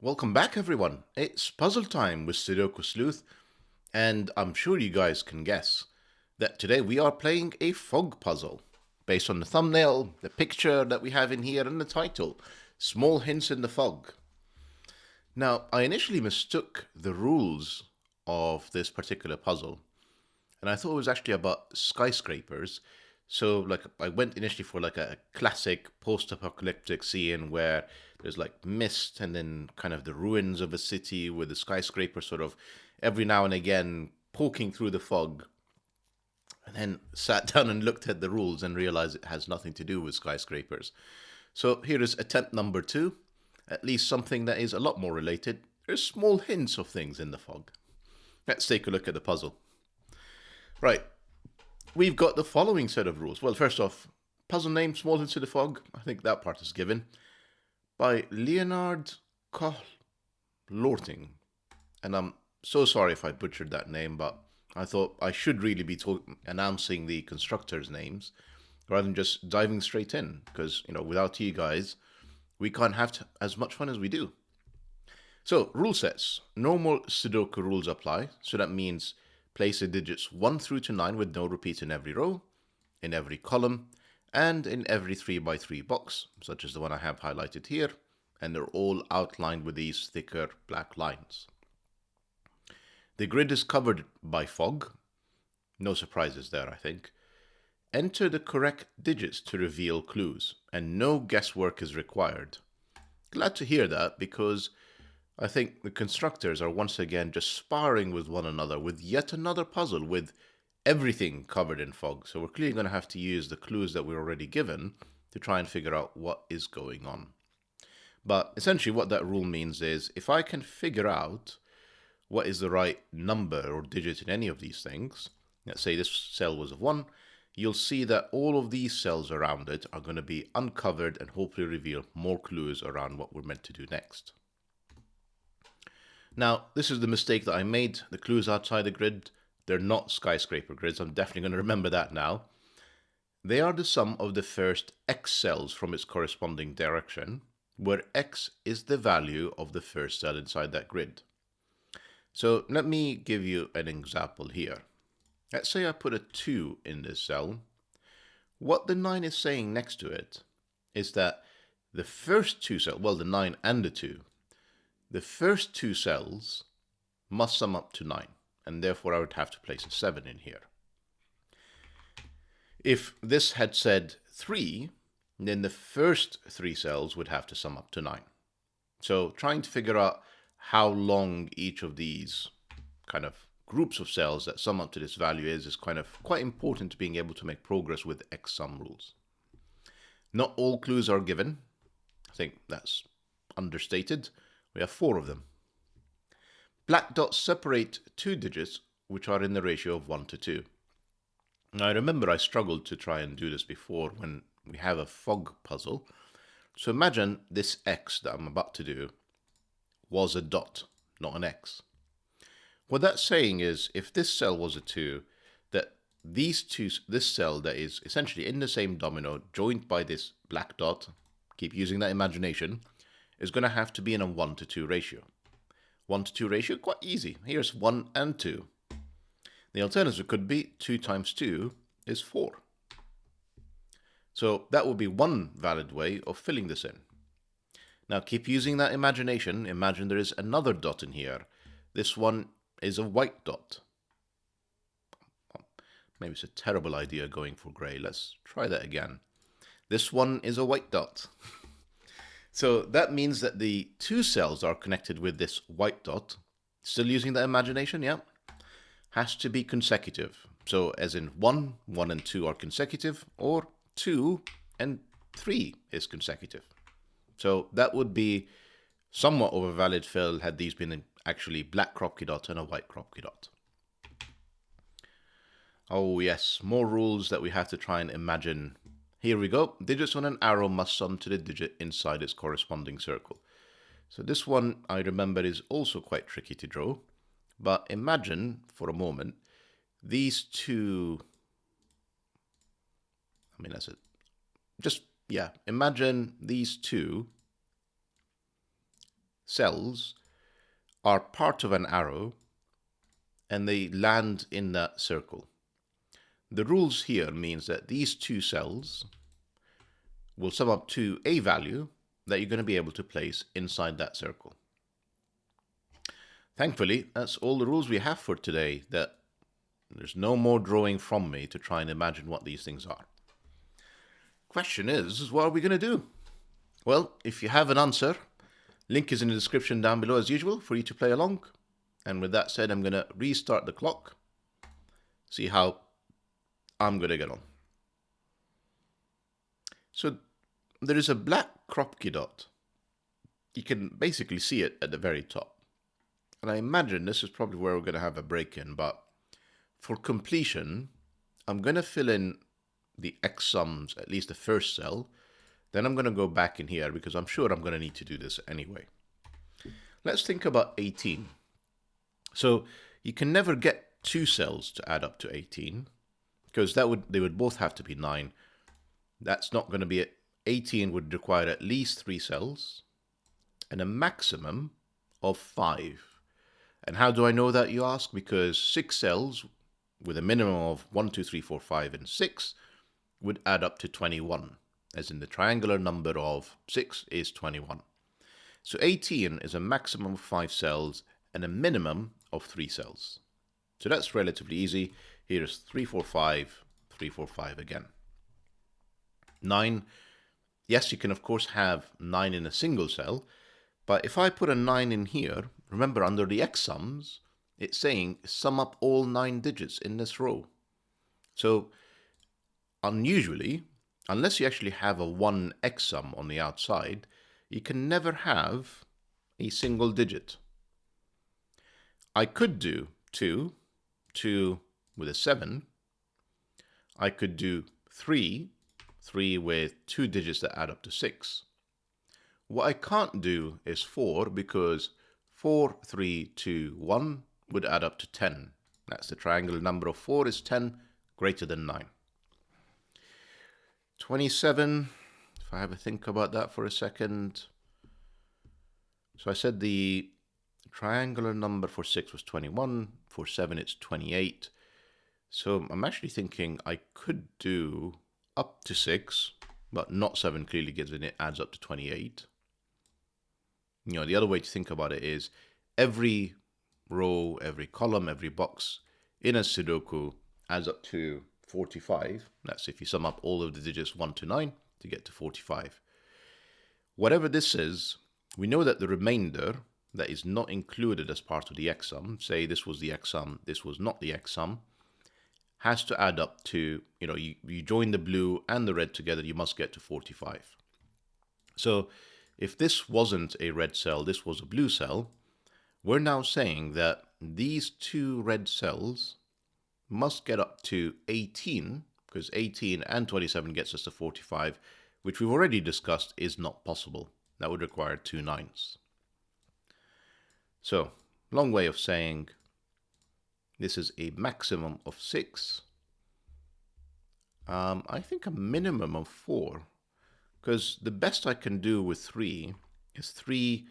Welcome back, everyone. It's puzzle time with Sudoku Sleuth, and I'm sure you guys can guess that today we are playing a fog puzzle based on the thumbnail, the picture that we have in here, and the title Small Hints in the Fog. Now, I initially mistook the rules of this particular puzzle, and I thought it was actually about skyscrapers. So, I went initially for a classic post-apocalyptic scene where there's mist and then kind of the ruins of a city with the skyscraper sort of every now and again poking through the fog. And then sat down and looked at the rules and realized it has nothing to do with skyscrapers. So here is attempt number 2, at least something that is a lot more related. There's small hints of things in the fog. Let's take a look at the puzzle. Right, we've got the following set of rules. Well, first off, puzzle name, Small Hints in the Fog. I think that part is given. By Leonhard Kohl-Lörting. And I'm so sorry if I butchered that name, but I thought I should really be announcing the constructors' names rather than just diving straight in. Because, without you guys, we can't have as much fun as we do. So, rule sets. Normal Sudoku rules apply. So that means place the digits 1 through to 9 with no repeat in every row, in every column, and in every 3x3 box, such as the one I have highlighted here, and they're all outlined with these thicker black lines. The grid is covered by fog. No surprises there, I think. Enter the correct digits to reveal clues, and no guesswork is required. Glad to hear that, because I think the constructors are once again just sparring with one another with yet another puzzle with everything covered in fog. So we're clearly going to have to use the clues that we're already given to try and figure out what is going on. But essentially what that rule means is if I can figure out what is the right number or digit in any of these things, let's say this cell was of 1, you'll see that all of these cells around it are going to be uncovered and hopefully reveal more clues around what we're meant to do next. Now, this is the mistake that I made. The clues outside the grid, they're not skyscraper grids. I'm definitely going to remember that now. They are the sum of the first X cells from its corresponding direction, where X is the value of the first cell inside that grid. So let me give you an example here. Let's say I put a 2 in this cell. What the 9 is saying next to it is that the first 2 cells, well, the 9 and the 2, the first 2 cells must sum up to 9, and therefore I would have to place a 7 in here. If this had said 3, then the first 3 cells would have to sum up to 9. So trying to figure out how long each of these kind of groups of cells that sum up to this value is kind of quite important to being able to make progress with X sum rules. Not all clues are given. I think that's understated. We have 4 of them. Black dots separate 2 digits which are in the ratio of 1 to 2. Now I remember I struggled to try and do this before when we have a fog puzzle. So imagine this X that I'm about to do was a dot, not an X. What that's saying is if this cell was a 2, that this cell that is essentially in the same domino joined by this black dot, keep using that imagination, is going to have to be in a 1 to 2 ratio. 1 to 2 ratio, quite easy. Here's 1 and 2. The alternative could be 2 times 2 is 4. So that would be one valid way of filling this in. Now keep using that imagination. Imagine there is another dot in here. This one is a white dot. Maybe it's a terrible idea going for grey. Let's try that again. This one is a white dot. So that means that the 2 cells are connected with this white dot. Still using the imagination, yeah? Has to be consecutive. So as in 1 and 2 are consecutive, or 2 and 3 is consecutive. So that would be somewhat of a valid fill had these been actually black Kropki dot and a white Kropki dot. Oh yes, more rules that we have to try and imagine. Here we go. Digits on an arrow must sum to the digit inside its corresponding circle. So this one, I remember, is also quite tricky to draw. But imagine, for a moment, these two... that's it. Imagine these two cells are part of an arrow and they land in that circle. The rules here means that these two cells will sum up to a value that you're going to be able to place inside that circle. Thankfully, that's all the rules we have for today. That there's no more drawing from me to try and imagine what these things are. Question is what are we going to do? Well, if you have an answer, link is in the description down below as usual for you to play along. And with that said, I'm going to restart the clock, see how I'm going to get on. So there is a black crop key dot. You can basically see it at the very top. And I imagine this is probably where we're going to have a break-in, but for completion, I'm going to fill in the X sums, at least the first cell. Then I'm going to go back in here because I'm sure I'm going to need to do this anyway. Let's think about 18. So you can never get two cells to add up to 18 because they would both have to be 9. That's not going to be it. 18 would require at least 3 cells and a maximum of 5. And how do I know that, you ask? Because 6 cells with a minimum of 1, 2, 3, 4, 5, and 6 would add up to 21, as in the triangular number of 6 is 21. So 18 is a maximum of 5 cells and a minimum of 3 cells. So that's relatively easy. Here's 3, 4, 5, 3, 4, 5 again. 9, yes, you can of course have 9 in a single cell, but if I put a 9 in here, remember under the X sums, it's saying sum up all 9 digits in this row. So unusually, unless you actually have a 1 X sum on the outside, you can never have a single digit. I could do 2 with a 7. I could do 3 with 2 digits that add up to 6. What I can't do is 4 because 4, 3, 2, 1 would add up to 10. That's the triangular number of 4 is 10, greater than 9. 27, if I have a think about that for a second. So I said the triangular number for 6 was 21, for 7 it's 28. So I'm actually thinking I could do up to 6, but not 7 clearly gives it adds up to 28. You know, the other way to think about it is every row, every column, every box in a Sudoku adds up to 45. That's if you sum up all of the digits 1 to 9 to get to 45. Whatever this is, we know that the remainder that is not included as part of the X sum, say this was the X sum, this was not the X sum, has to add up to, you join the blue and the red together, you must get to 45. So if this wasn't a red cell, this was a blue cell, we're now saying that these 2 red cells must get up to 18, because 18 and 27 gets us to 45, which we've already discussed is not possible. That would require 2 9s. So, long way of saying this is a maximum of 6. I think a minimum of 4. Because the best I can do with 3 is 3,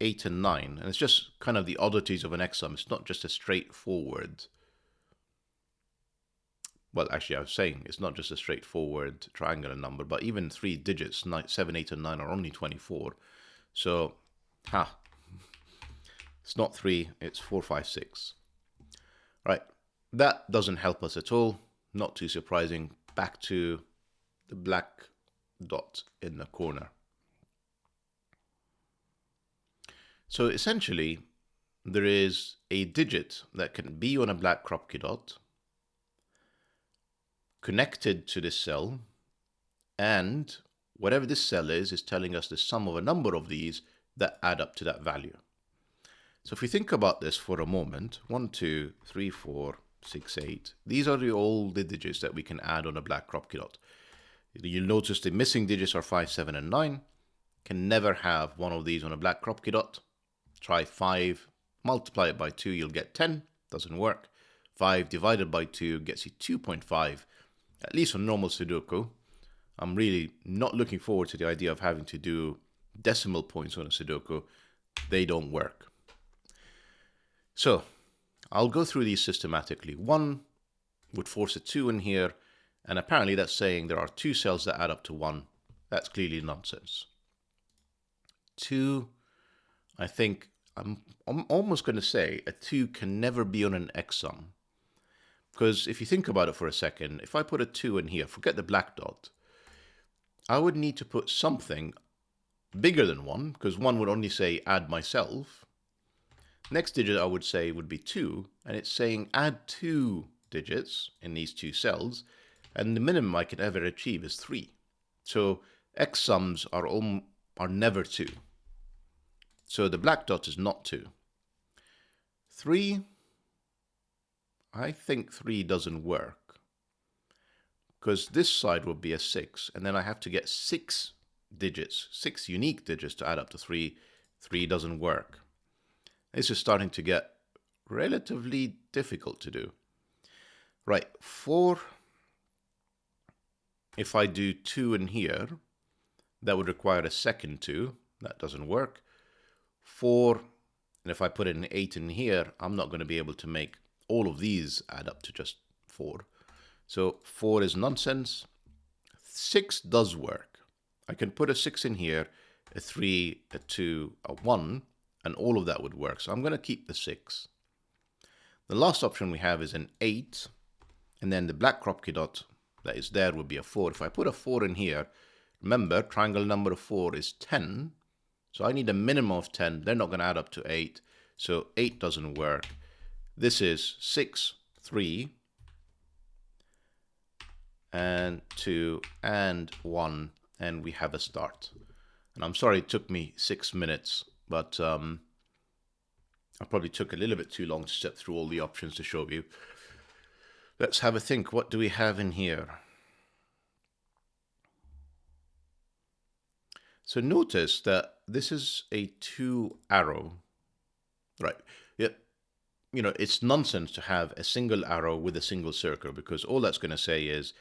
8, and 9. And it's just kind of the oddities of an X sum. It's not just a straightforward... Well, actually, I was saying it's not just a straightforward triangular number, but even 3 digits, 7, 8, and 9 are only 24. So, it's not 3, it's 4, 5, 6. Right, that doesn't help us at all. Not too surprising. Back to the black dot in the corner. So essentially, there is a digit that can be on a black crop key dot connected to this cell, and whatever this cell is telling us the sum of a number of these that add up to that value. So if we think about this for a moment, 1, 2, 3, 4, 6, 8, these are all the digits that we can add on a black crop key dot. You'll notice the missing digits are 5, 7, and 9. Can never have one of these on a black crop key dot. Try 5, multiply it by 2, you'll get 10. Doesn't work. 5 divided by 2 gets you 2.5. At least on normal Sudoku. I'm really not looking forward to the idea of having to do decimal points on a Sudoku. they don't work. So I'll go through these systematically. 1 would force a 2 in here, and apparently that's saying there are 2 cells that add up to 1. That's clearly nonsense. 2, I think I'm almost going to say a 2 can never be on an XSum. Because if you think about it for a second, if I put a 2 in here, forget the black dot, I would need to put something bigger than 1, because 1 would only say add myself. Next digit I would say would be 2, and it's saying add 2 digits in these 2 cells, and the minimum I could ever achieve is 3. So XSums are never 2. So the black dot is not 2. 3, I think 3 doesn't work, because this side would be a 6, and then I have to get 6 digits, 6 unique digits to add up to 3. 3 doesn't work. This is starting to get relatively difficult to do. Right, 4, if I do 2 in here, that would require a second 2. That doesn't work. 4, and if I put an 8 in here, I'm not going to be able to make all of these add up to just 4. So 4 is nonsense. 6 does work. I can put a 6 in here, a 3, a 2, a 1, and all of that would work. So I'm going to keep the 6. The last option we have is an 8, and then the black Kropke dot that is there would be a 4. If I put a 4 in here, remember, triangle number of 4 is 10. So I need a minimum of 10. They're not going to add up to 8. So 8 doesn't work. This is 6, 3, and 2, and 1, and we have a start. And I'm sorry it took me 6 minutes, but I probably took a little bit too long to step through all the options to show you. Let's have a think. What do we have in here? So notice that this is a 2 arrow, right? Yeah, you know, it's nonsense to have a single arrow with a single circle, because all that's going to say is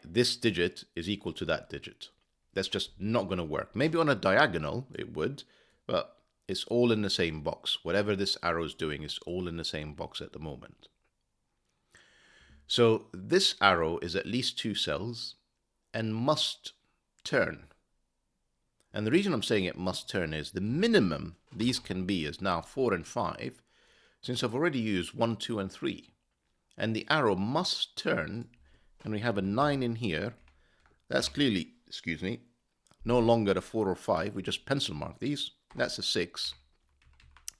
this digit is equal to that digit. That's just not going to work. Maybe on a diagonal it would, but it's all in the same box. Whatever this arrow is doing is all in the same box at the moment. So this arrow is at least 2 cells and must turn. And the reason I'm saying it must turn is the minimum these can be is now 4 and 5, since I've already used 1, 2, and 3. And the arrow must turn, and we have a 9 in here. That's clearly, excuse me, no longer a 4 or 5. We just pencil mark these. That's a 6,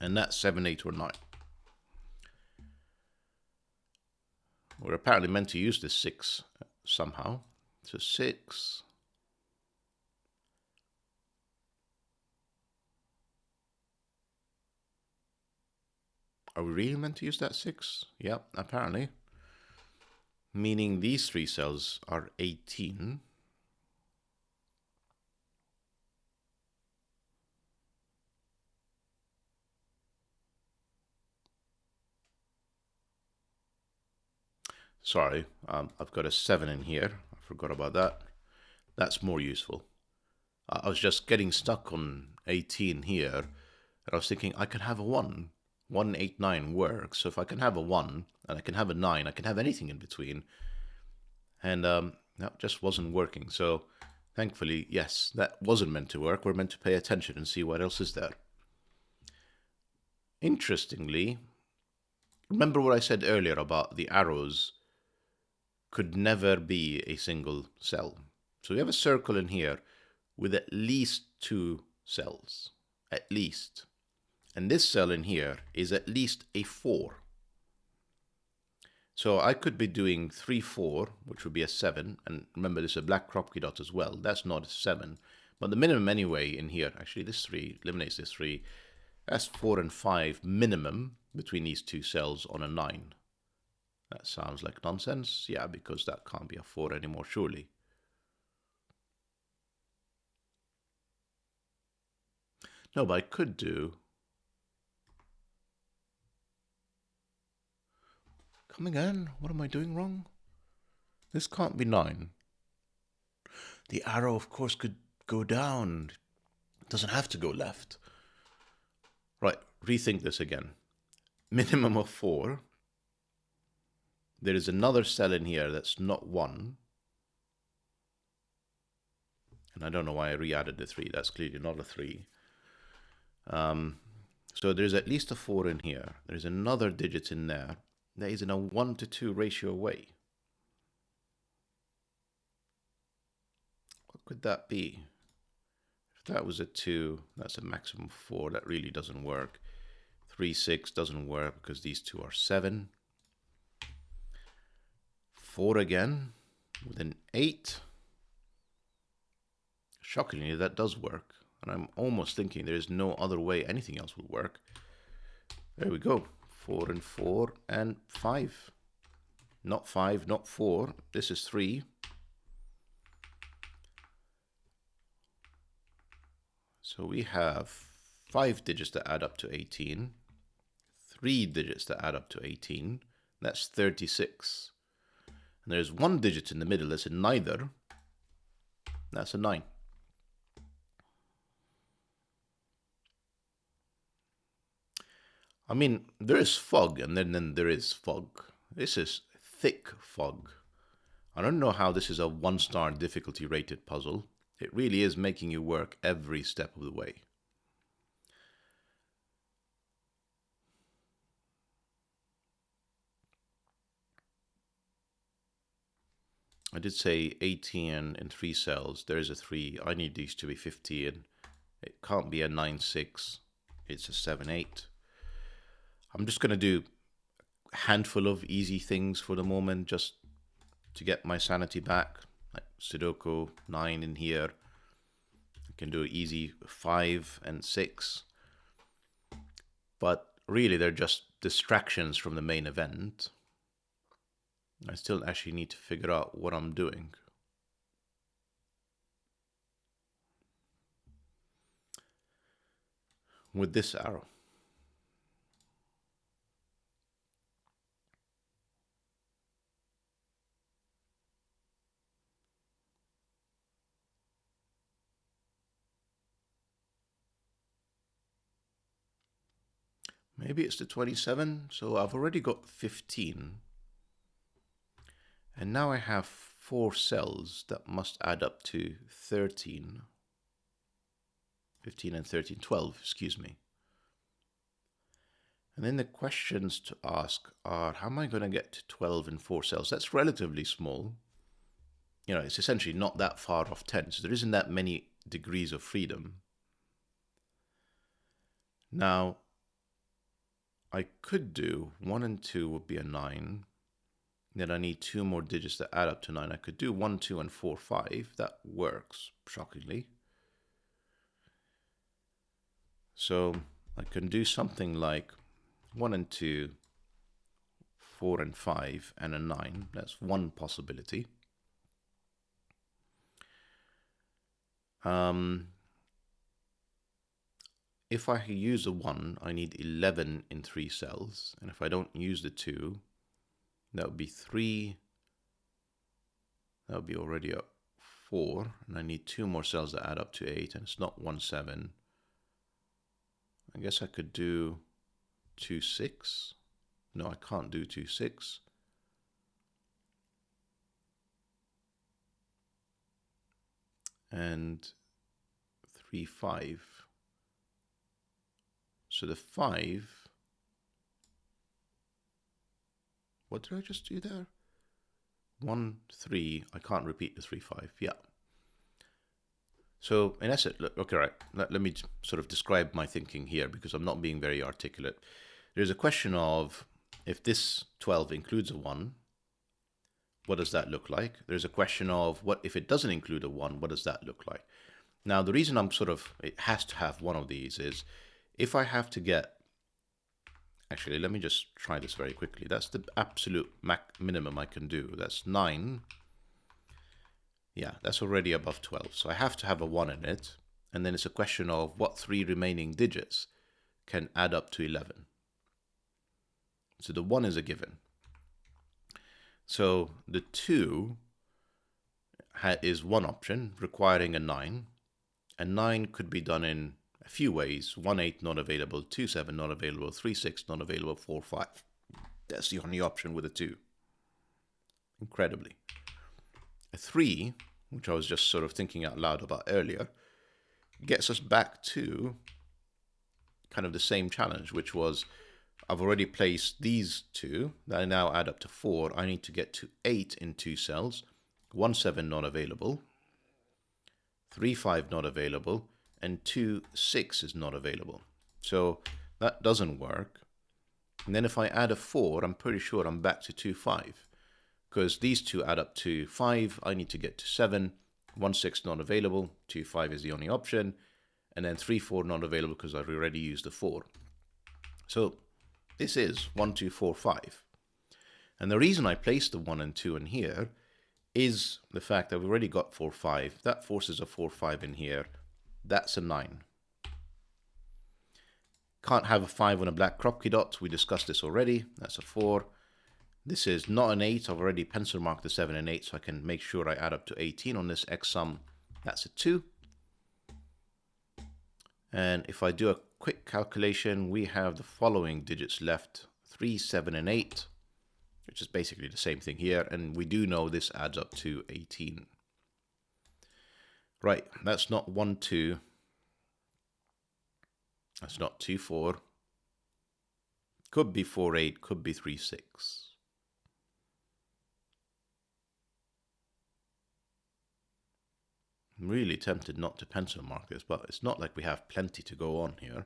and that's 7, 8, or 9. We're apparently meant to use this 6 somehow. So 6. Are we really meant to use that 6? Yep, apparently. Meaning these 3 cells are 18. Sorry, I've got a 7 in here. I forgot about that. That's more useful. I was just getting stuck on 18 here, and I was thinking I can have a 1. 1, 8, 9 works. So if I can have a 1, and I can have a 9, I can have anything in between. And that just wasn't working. So thankfully, yes, that wasn't meant to work. We're meant to pay attention and see what else is there. Interestingly, remember what I said earlier about the arrows could never be a single cell. So we have a circle in here with at least 2 cells, at least. And this cell in here is at least a 4. So I could be doing 3, 4, which would be a 7. And remember, there's a black Kropke dot as well. That's not a 7. But the minimum anyway in here, actually this 3 eliminates this 3. That's 4 and 5 minimum between these 2 cells on a 9. That sounds like nonsense. Yeah, because that can't be a 4 anymore, surely. No, but I could do... Come again? What am I doing wrong? This can't be 9. The arrow, of course, could go down. It doesn't have to go left. Right, rethink this again. Minimum of 4. There is another cell in here that's not 1. And I don't know why I re-added the 3. That's clearly not a 3. So there's at least a 4 in here. There's another digit in there that is in a 1-to-2 ratio away. What could that be? If that was a 2, that's a maximum of 4. That really doesn't work. 3, 6 doesn't work because these two are 7. 4 again with an 8. Shockingly, that does work. And I'm almost thinking there is no other way anything else would work. There we go. 4 and 4 and 5. Not 5, not 4. This is 3. So we have 5 digits that add up to 18. 3 digits that add up to 18. That's 36. And there's 1 digit in the middle that's a neither. That's a 9. I mean, there is fog, and then there is fog. This is thick fog. I don't know how this is a 1-star difficulty rated puzzle. It really is making you work every step of the way. I did say 18 in 3 cells. There's a 3. I need these to be 15. It can't be a 9, 6. It's a 7, 8. I'm just going to do a handful of easy things for the moment just to get my sanity back. Like Sudoku, 9 in here. I can do easy 5 and 6. But really, they're just distractions from the main event. I still actually need to figure out what I'm doing. With this arrow. Maybe it's the 27, so I've already got 15. And now I have 4 cells that must add up to 13. 15 and 13, 12, excuse me. And then the questions to ask are, how am I going to get to 12 in 4 cells? That's relatively small. You know, it's essentially not that far off 10, so there isn't that many degrees of freedom. Now, I could do 1 and 2 would be a 9. Then I need 2 more digits that add up to 9. I could do 1, 2, and 4, 5. That works, shockingly. So I can do something like 1 and 2, 4 and 5, and a 9. That's one possibility. If I use a 1, I need 11 in 3 cells. And if I don't use the 2, that would be 3. That would be already a 4. And I need 2 more cells that add up to 8. And it's not 1, 7. I guess I could do 2, 6. No, I can't do 2, 6. And 3, 5. So the 5, what did I just do there? 1, 3, I can't repeat the 3, 5, yeah. So in essence, look, okay, right, let me sort of describe my thinking here because I'm not being very articulate. There's a question of, if this 12 includes a 1, what does that look like? There's a question of, what if it doesn't include a 1, what does that look like? Now, the reason I'm it has to have one of these is, if I have to get, actually, let me just try this very quickly. That's the absolute minimum I can do. That's 9. Yeah, that's already above 12. So I have to have a 1 in it. And then it's a question of what 3 remaining digits can add up to 11. So the 1 is a given. So the 2 is one option, requiring a 9. And 9 could be done in a few ways. 1 8 not available, 2 7 not available, 3 6 not available, 4 5. That's the only option with a 2. Incredibly. A 3, which I was just sort of thinking out loud about earlier, gets us back to kind of the same challenge, which was I've already placed these 2 that I now add up to 4. I need to get to 8 in 2 cells. 1 7 not available, 3 5 not available, and 2 6 is not available. So that doesn't work. And then if I add a 4, I'm pretty sure I'm back to 2 5. Because these 2 add up to 5, I need to get to 7. 1 6 not available, 2 5 is the only option. And then 3 4 not available because I've already used the 4. So this is 1 2 4 5. And the reason I placed the 1 and 2 in here is the fact that we've already got 4 5. That forces a 4 5 in here. That's a 9. Can't have a 5 on a black crop key dot. We discussed this already. That's a 4. This is not an 8. I've already pencil marked the 7 and 8, so I can make sure I add up to 18 on this X sum. That's a 2. And if I do a quick calculation, we have the following digits left: 3, 7, and 8, which is basically the same thing here. And we do know this adds up to 18. Right, that's not 1, 2. That's not 2, 4. Could be 4, 8, could be 3, 6. I'm really tempted not to pencil mark this, but it's not like we have plenty to go on here.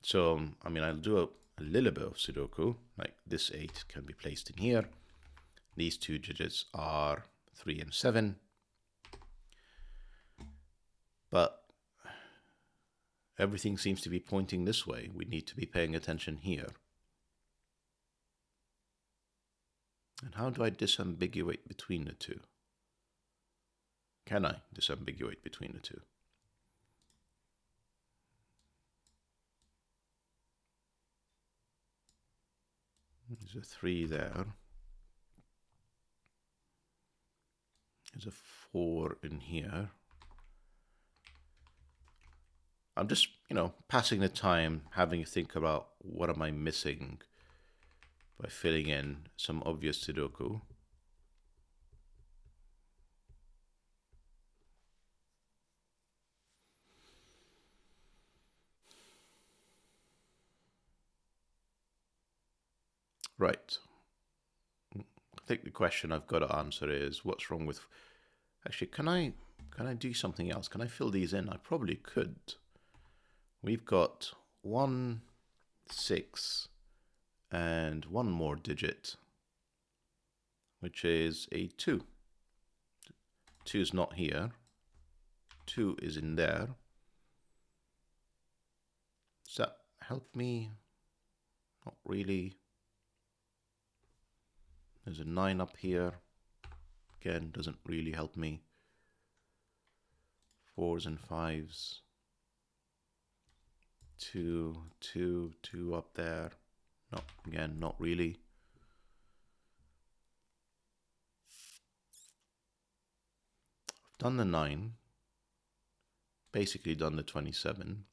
So, I mean, I'll do a little bit of Sudoku. Like this 8 can be placed in here. These 2 digits are 3 and 7. But everything seems to be pointing this way. We need to be paying attention here. And how do I disambiguate between the 2? Can I disambiguate between the 2? There's a 3 there. There's a 4 in here. I'm just, passing the time, having to think about what am I missing by filling in some obvious Sudoku. Right. I think the question I've got to answer is, what's wrong with... Actually, can I do something else? Can I fill these in? I probably could. We've got 1, 6, and one more digit, which is a 2. 2 is not here. 2 is in there. Does that help me? Not really. There's a 9 up here. Again, doesn't really help me. 4s and 5s. 2, 2, 2 up there. No, again, not really. I've done the 9. Basically done the 27.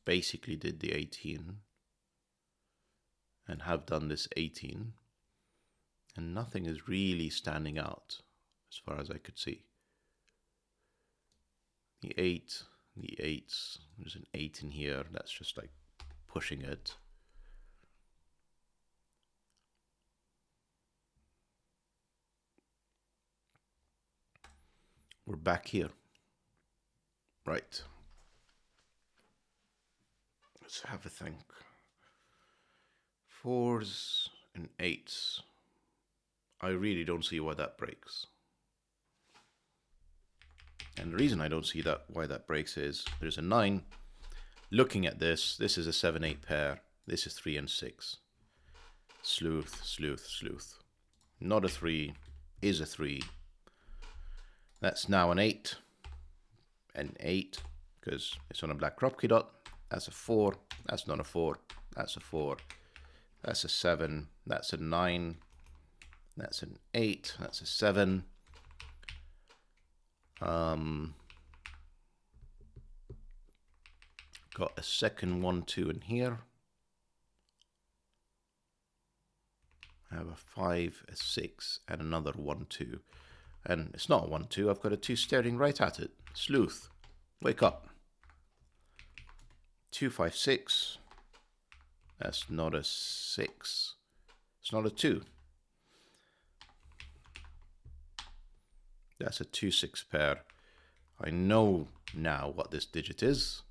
Basically did the 18. And have done this 18. And nothing is really standing out as far as I could see. The 8, the 8s, there's an 8 in here, that's just like pushing it. We're back here. Right. Let's have a think. 4s and 8s. I really don't see why that breaks. And the reason I don't see why that breaks is there's a 9. Looking at this is a 7-8 pair. This is 3 and 6. Sleuth, sleuth, sleuth. Not a 3, is a 3. That's now an 8. An 8, because it's on a black crop key dot. That's a 4. That's not a 4. That's a 4. That's a 7. That's a 9. That's an 8. That's a 7. Got a second 1, 2 in here. I have a 5, a 6, and another 1, 2. And it's not a 1, 2. I've got a 2 staring right at it. Sleuth, wake up. 2, 5, 6. That's not a 6. It's not a 2. That's a 2, 6 pair. I know now what this digit is.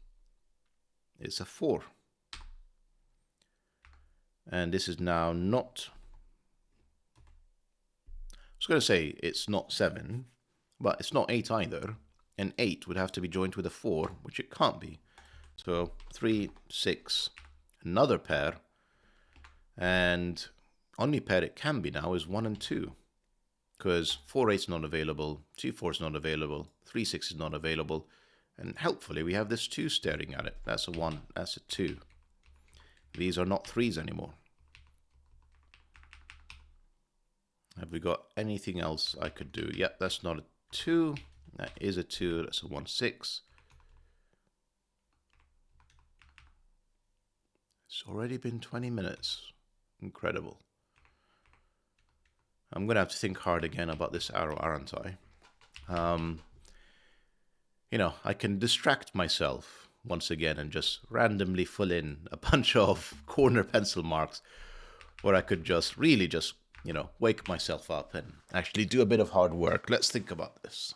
It's a 4. And this is now not... I was going to say it's not 7, but it's not 8 either. And 8 would have to be joined with a 4, which it can't be. So 3, 6, another pair. And only pair it can be now is 1 and 2. Because 4, 8 is not available, 2, 4 is not available, 3, 6 is not available. And helpfully we have this 2 staring at it. That's a 1, that's a 2. These are not 3s anymore. Have we got anything else I could do? Yep, that's not a 2. That is a 2. That's a 1, 6. It's already been 20 minutes. Incredible. I'm going to have to think hard again about this arrow, aren't I? You know, I can distract myself once again and just randomly fill in a bunch of corner pencil marks, or I could just really just, you know, wake myself up and actually do a bit of hard work. Let's think about this.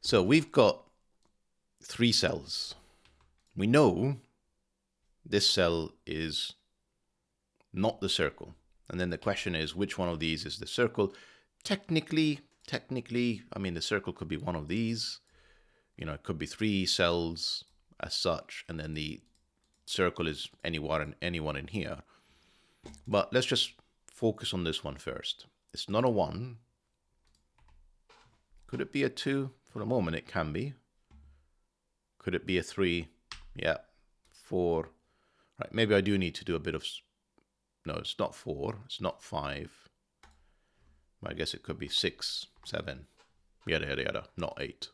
So we've got 3 cells. We know this cell is not the circle. And then the question is, which one of these is the circle? Technically, I mean, the circle could be one of these. You know, it could be 3 cells as such, and then the circle is anyone in here. But let's just focus on this one first. It's not a 1. Could it be a 2? For the moment, it can be. Could it be a 3? Yeah. 4. Right, maybe I do need to do a bit of... No, it's not 4. It's not 5. I guess it could be 6, 7, yada, yada, yada. Not 8.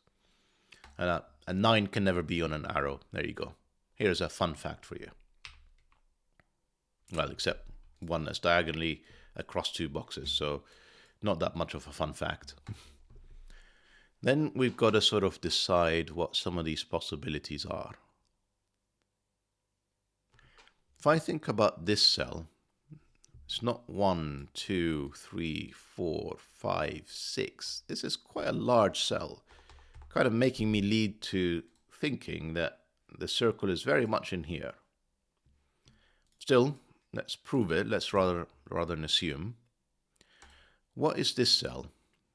And a 9 can never be on an arrow. There you go. Here's a fun fact for you. Well, except one that's diagonally across 2 boxes, so not that much of a fun fact. Then we've got to sort of decide what some of these possibilities are. If I think about this cell, it's not 1, 2, 3, 4, 5, 6. This is quite a large cell, kind of making me lead to thinking that the circle is very much in here. Still, let's prove it. Let's rather than assume. What is this cell?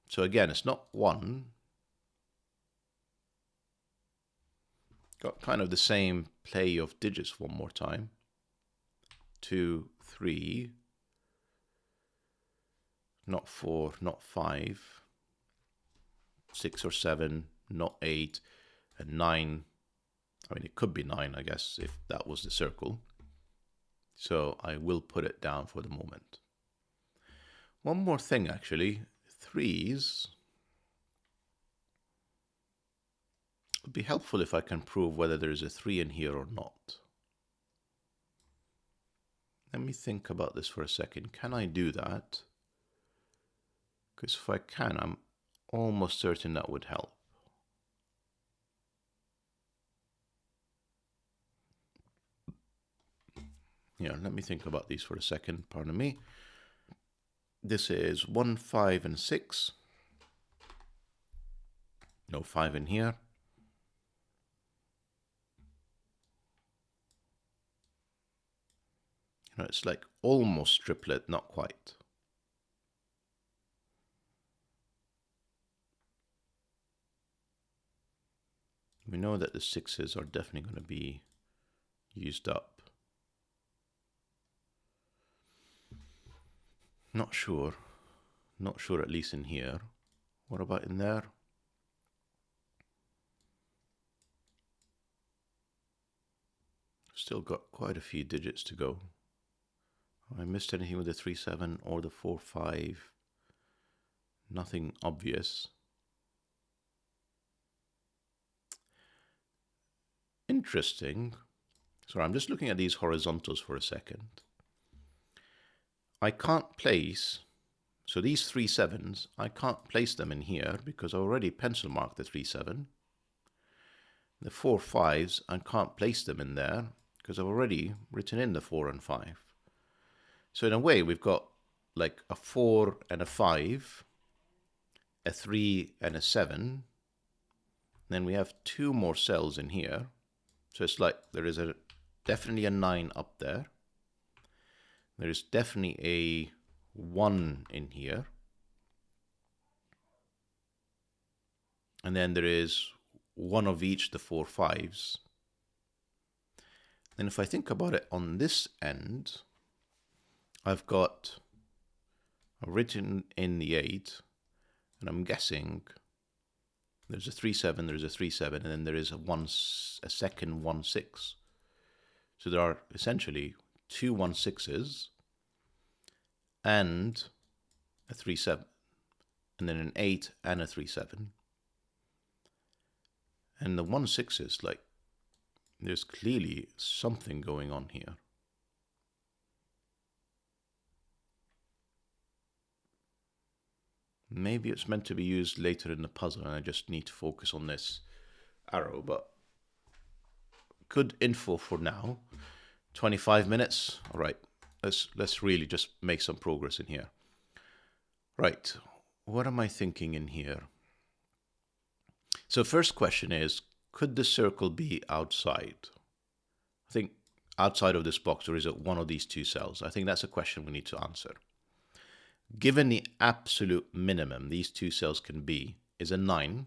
So again, it's not 1. Got kind of the same play of digits one more time. 2, 3. Not 4, not 5. 6 or 7, not 8. And 9. I mean, it could be 9, I guess, if that was the circle. So I will put it down for the moment. One more thing, actually. 3s. It would be helpful if I can prove whether there's a 3 in here or not. Let me think about this for a second. Can I do that? Because if I can, I'm almost certain that would help. Yeah, let me think about these for a second. Pardon me. This is 1, 5, and 6. No 5 in here. You know, it's like almost triplet, not quite. We know that the 6s are definitely going to be used up. Not sure. Not sure, at least in here. What about in there? Still got quite a few digits to go. Have I missed anything with the 3, 7 or the 4, 5? Nothing obvious. interesting. Sorry, I'm just looking at these horizontals for a second. I can't place, so these 3 7s, I can't place them in here because I already pencil marked the 3 7. The 4 5s, I can't place them in there because I've already written in the 4 and 5. So in a way, we've got like a 4 and a 5, a 3 and a 7. Then we have 2 more cells in here. So it's like there is definitely a 9 up there. There is definitely a 1 in here. And then there is one of each, the 4 5s. Then if I think about it on this end, I've written in the 8, and I'm guessing there's a 3 7, there's a 3 7, and then there is a second 1 6. So there are essentially 2 1 6s and a 3 7, and then an 8 and a 3 7. And the 1 6s, like, there's clearly something going on here. Maybe it's meant to be used later in the puzzle and I just need to focus on this arrow, but good info for now. 25 minutes. All right, let's really just make some progress in here. Right, what am I thinking in here? So first question is, could the circle be outside? I think outside of this box, or is it one of these 2 cells? I think that's a question we need to answer. Given the absolute minimum these 2 cells can be is a 9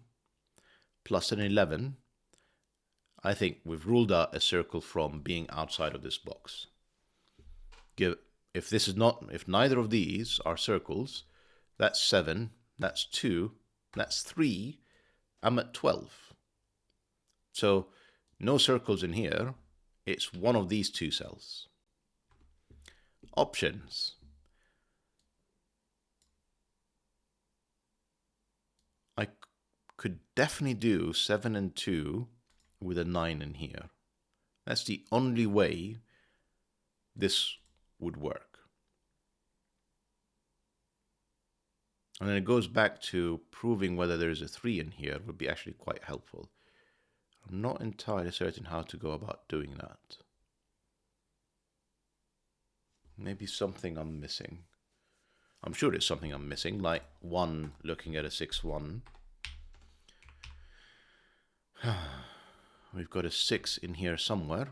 plus an 11, I think we've ruled out a circle from being outside of this box. If neither of these are circles, that's 7, that's 2, that's 3, I'm at 12. So no circles in here, it's one of these 2 cells. Options. I could definitely do 7 and 2 with a 9 in here. That's the only way this would work. And then it goes back to proving whether there is a 3 in here would be actually quite helpful. I'm not entirely certain how to go about doing that. Maybe something I'm missing. I'm sure it's something I'm missing, like 1 looking at a 6 1. We've got a 6 in here somewhere.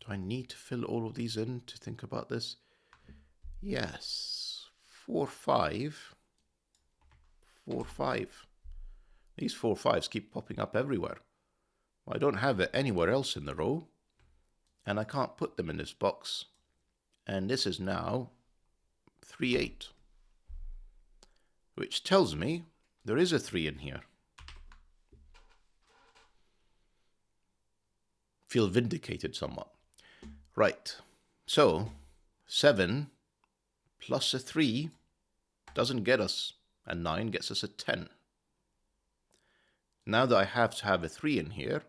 Do I need to fill all of these in to think about this? Yes. 4 5. 4 5. These 4 5s keep popping up everywhere. I don't have it anywhere else in the row, and I can't put them in this box. And this is now 3 8, which tells me there is a 3 in here. Feel vindicated somewhat. Right, so 7 plus a 3 doesn't get us a 9, gets us a 10. Now that I have to have a 3 in here,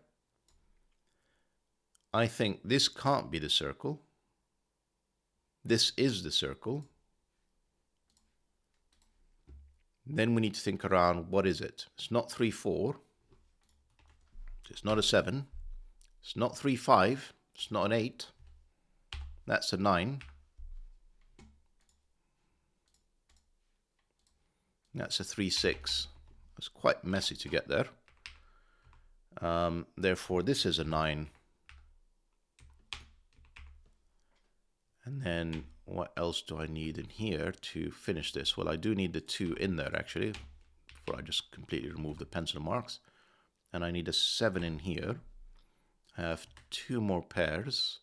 I think this can't be the circle. This is the circle. Then we need to think around, what is it? It's not 3 4. It's not a 7. It's not 3 5. It's not an 8. That's a 9. That's a 3 6. It's quite messy to get there. Therefore, this is a 9. And then what else do I need in here to finish this? Well, I do need the 2 in there, actually, before I just completely remove the pencil marks. And I need a 7 in here. I have 2 more pairs,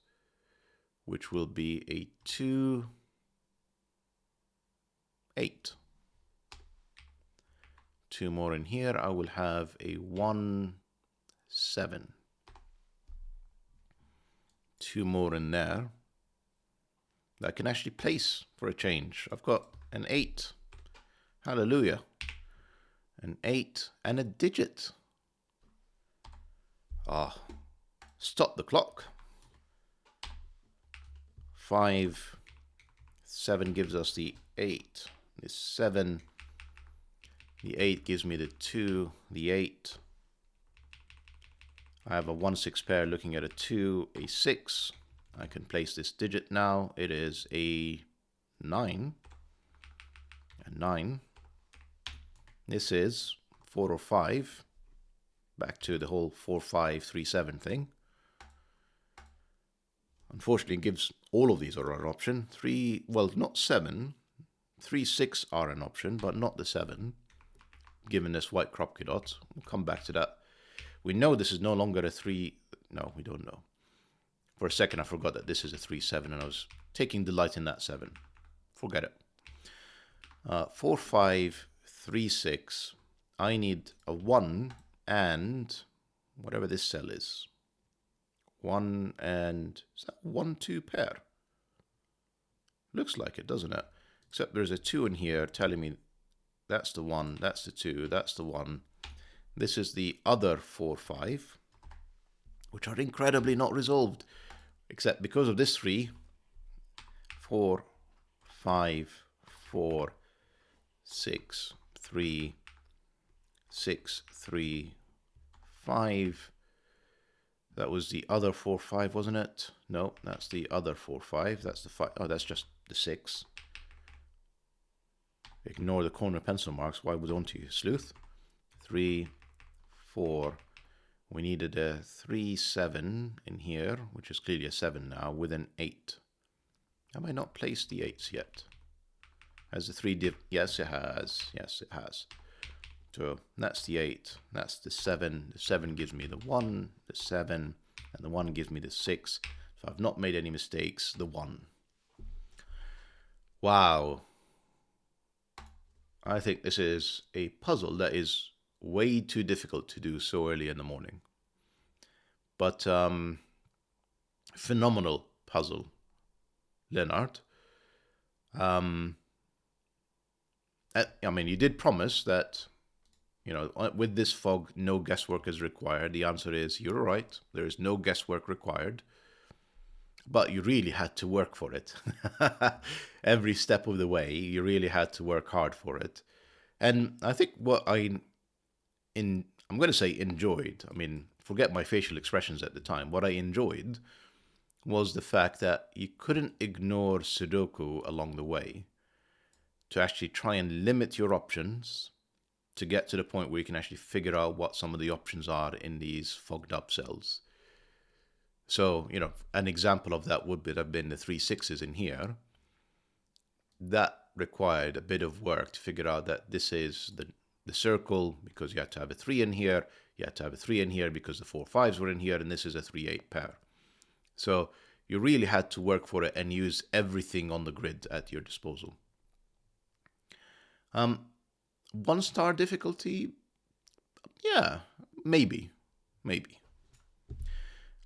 which will be a 2, 8. 2 more in here. I will have a 1, 7. 2 more in there that I can actually place for a change. I've got an 8 Hallelujah. An 8 and a digit. Ah, stop the clock. 5, 7 gives us the 8. The 7, the 8 gives me the 2, the 8. I have a 1-6 pair looking at a 2, a 6. I can place this digit now. It is a 9. A 9. This is 4 or 5. Back to the whole 4, 5, 3, 7 thing. Unfortunately, it gives all of these are an option. 3, well, not 7. 3, 6 are an option, but not the 7. Given this white Kropke dot. We'll come back to that. We know this is no longer a 3. No, we don't know. For a second, I forgot that this is a 3, 7, and I was taking delight in that 7. Forget it. 4, 5, 3, 6. I need a 1 and whatever this cell is. 1 and, is that 1, 2 pair? Looks like it, doesn't it? Except there's a 2 in here telling me that's the 1, that's the 2, that's the 1. This is the other 4, 5, which are incredibly not resolved. Except because of this 3, 4, 5, 4, 6, 3, 6, 3, 5. That was the other 4, 5, wasn't it? No, that's the other 4, 5. That's the 5. Oh, that's just the 6. Ignore the corner pencil marks. Why don't you, Sleuth? 3, 4. We needed a 3, 7 in here, which is clearly a 7 now, with an 8. Have I not placed the 8s yet? Has the 3 div? Yes, it has. Yes, it has. So that's the 8. That's the 7. The 7 gives me the 1, the 7, and the 1 gives me the 6. So I've not made any mistakes. The 1. Wow. I think this is a puzzle that is way too difficult to do so early in the morning. But phenomenal puzzle, Leonhard. I mean, you did promise that, you know, with this fog, no guesswork is required. The answer is you're right. There is no guesswork required. But you really had to work for it. Every step of the way, you really had to work hard for it. And I think what I'm going to say enjoyed. I mean, forget my facial expressions at the time. What I enjoyed was the fact that you couldn't ignore Sudoku along the way to actually try and limit your options to get to the point where you can actually figure out what some of the options are in these fogged up cells. So, you know, an example of that would have been the 3 6s in here. That required a bit of work to figure out that this is the circle because you had to have a 3 in here. You had to have a 3 in here because the 4 5s were in here, and this is a 3 8 pair. So you really had to work for it and use everything on the grid at your disposal. 1-star difficulty? Yeah, maybe.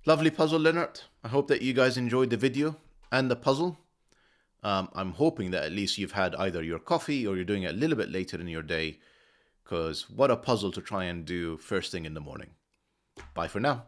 Lovely puzzle, Leonhard. I hope that you guys enjoyed the video and the puzzle. I'm hoping that at least you've had either your coffee or you're doing it a little bit later in your day, because what a puzzle to try and do first thing in the morning. Bye for now.